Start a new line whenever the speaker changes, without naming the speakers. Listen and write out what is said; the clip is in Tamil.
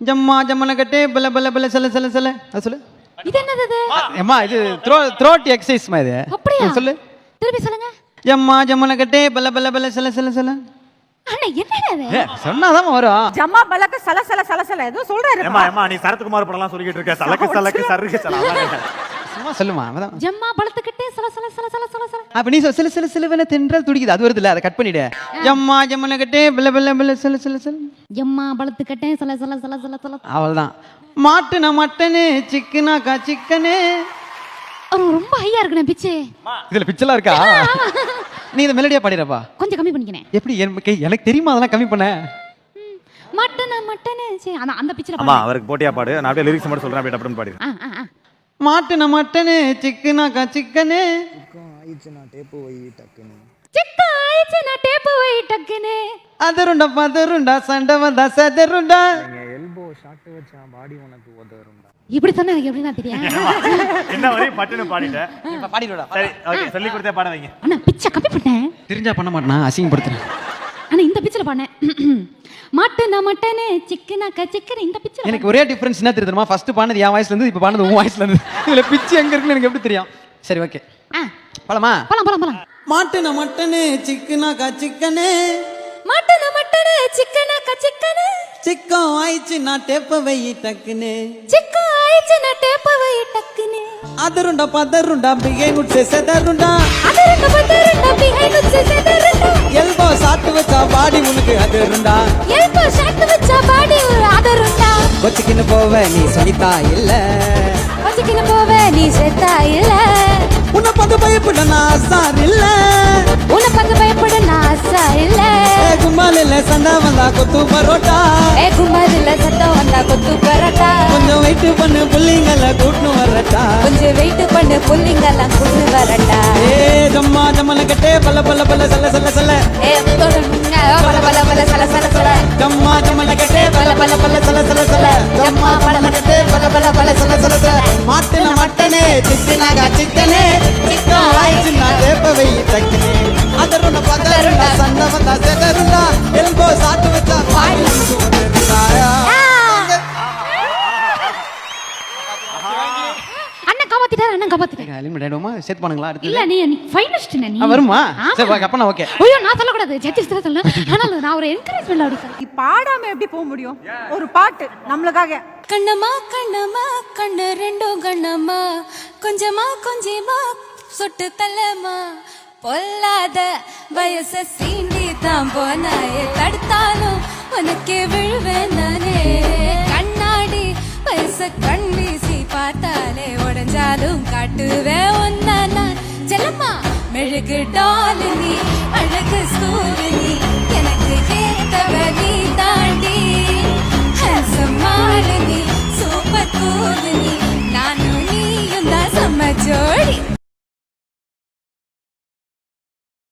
ஜம்மா ஜம்மன கட்டே பல பல பல சல சல சல அது சொல்லு.
இது என்னது இது?
அம்மா இது த்ரோட் எக்ஸசைஸ்மா இது.
அப்படியா?
சொல்லு.
திருப்பி சொல்லுங்க.
ஜம்மா ஜம்மன கட்டே பல பல பல சல சல சல.
அண்ணா என்னங்க இது?
சொன்னாதான் வரும்.
ஜம்மா பலக்க சல சல சல சல ஏதோ சொல்றாரு.
அம்மா நீ சரத்குமார் படலாம் சொல்லிட்டு இருக்க. சலக்கு சலக்கு சருக்கு சல.
சும்மா சொல்லுமா.
ஜம்மா பலத்துக்கிட்டே சல சல சல சல சல சல.
அப்ப நீ சில சில சிலவன தென்றல் துடிக்குது அது வருதுல அதை கட் பண்ணிடு. ஜம்மா ஜம்மன கட்டே பல பல பல சல சல சல.
ஜம்மா பலத்துக்கிட்டே சல சல சல சல சல.
அவ்வளவுதான். மாட்டுன மட்டனு சிக்கனாக்கா சிக்கனு.
ரொம்ப ஹையா இருக்குண்ணே பிச்சு.
இதுல பிச்செல்லாம் இருக்கா? நீ இதை மெலடியா பாடிறப்பா.
கொஞ்சம் கம்மி பண்ணிக்கிறேன்.
எப்படி எனக்கு தெரியுமா அதெல்லாம் கம்மி பண்ண.
மட்டன மட்டனு அந்த பிச்சில
அம்மா அவருக்கு போட்டியா பாடு. நான் அப்படியே லிரிக்ஸ் மட்டும் சொல்றேன் அப்படியே அப்படின்னு பாடு.
மாட்டுன மட்டனு சிக்கனாக்கா சிக்கனு.
ஆயிடுச்சுனா டேப்பு வை டக்குன்னு.
சிக்க ஆயிடுச்சுனா டேப்பு வை டக்குன்னு.
அதருண்டா பதருண்டா சண்டை வந்தா சதருண்டா.
நீங்க எல்போ ஷாட் வச்சா பாடி உனக்கு உதறும்டா.
இப்படி சொன்னா எனக்கு எப்படினா தெரியும்.
என்ன வரை பட்டுன்னு பாடிட்டேன்.
இப்ப பாடிடுடா.
சரி ஓகே சொல்லி கொடுத்தே பாட வைங்க.
அண்ணா பிச்சை கம்மி பண்ணேன்.
தெரிஞ்சா பண்ண மாட்டேனா அசிங்கப்படுத்துறேன்.
அண்ணா இந்த பிச்சில பாடுனேன். மட்டன மட்டனு சிக்கனாக்கா சிக்கன் இந்த பிச்சில.
எனக்கு ஒரே டிஃபரன்ஸ் என்ன தெரியுமா? ஃபர்ஸ்ட் பாடுனது என் வாய்ஸ்ல இருந்து இப்ப பாடுனது உன் வாய்ஸ்ல இருந்து. இதுல பிச்சு எங்க இருக்குன்னு எனக்கு எப்படி தெரியும்? சரி ஓகே. போலாமா?
போலாம்.
மாட்டுன மட்டனு சிக்கனாக்கா சிக்கனு.
மட்டன மட்டனு சிக்கனாக்கா சிக்கன்.
சிக்கம் ஆயிடுச்சு நான் டேப்ப வை டக்குன்னு.
சிக்க ஆயிடுச்சுனா டேப்பு வை டக்குன்னு.
அதருண்டா பதருண்டா பிகை குட்சே சதருண்டா.
அதரண்ட பதரண்ட பிஹை குச்சி செதரண்டா.
எல்போ சாட்டு வச்சா பாடி உனக்கு அதருண்டா.
எல்போ ஷாட் வச்சா பாடி அதரண்டா.
கொச்சிக்கின்னு போவ நீ சொனிதா இல்ல.
கொஞ்சக்கின போவ நீ செத்தா இல்ல.
உன்னை பார்த்து பயப்பட நான் சார் இல்ல.
உன்னை பார்த்து பயப்பட நான் ஆசா இல்ல.
கும்பாலில் சண்டை வந்தா கொத்து பரோட்டா.
கும்பதில்ல சத்தம் வந்தா கொத்து பரோட்டா.
கொஞ்சம் வெயிட் பண்ணு புள்ளிங்களை கூட்டு வரட்டா.
கொஞ்சம் வெயிட் பண்ணு புள்ளிங்கெல்லாம் கூட்டு வரட்டா.
ஜம்மா ஜம்மன கட்டே பல பல பல சல சல சல.
பல பல பல சல சல சல.
ஜம்மா ஜம்மன கட்டே பல பல பல சல சல சல. ஜம்மா பல கட்டே பல பல பல சல சல சல. மாட்டுன மட்டனே சிக்கனாகா சிக்கனே. சிக்கம் ஆயிடுச்சு நான் டேப்ப வை டக்குன்னு. அதருண்டா பதருண்டா சண்டை வந்தா செதருண்டா. எல்போ சாட்டு வச்சா பாடி உனக்கு உதறுண்டா.
அண்ணன் காப்பாத்திட்டாரு அண்ணன் காப்பாத்திட்டாரு.
எலிமினேட் ஆயிடுமா? செட் பண்ணுங்களா அடுத்து?
இல்ல நீ ஃபைனலிஸ்ட் நீ.
வருமா?
ஆமா.
சரி ஓகே அப்ப நான் ஓகே.
ஐயோ நான் சொல்லக்கூடாது ஜட்ஜஸ் தான் சொல்லணும். ஆனால் நான் ஒரு என்கரேஜ்மென்ட் அப்படி சொல்றேன்.
நீ பாடாம எப்படி போக முடியும்? ஒரு பாட்டு நம்மளுக்காக.
கண்ணம்மா கண்ணம்மா கண்ணு ரெண்டும் கண்ணம்மா கொஞ்சமா கொஞ்சமா சொட்டு தள்ளம்மா பொல்லாத வயச சீண்டி தான் போனாயே தடுத்தாலும் உனக்கே விழுவேன் நானே. கண்ணாடி வயச கண் வீசி பார்த்தாலே உடஞ்சாலும் காட்டுவேன் ஒன்னா நான். செல்லம்மா மெழுகு டால் நீ அழகு ஸ்கூல் நீ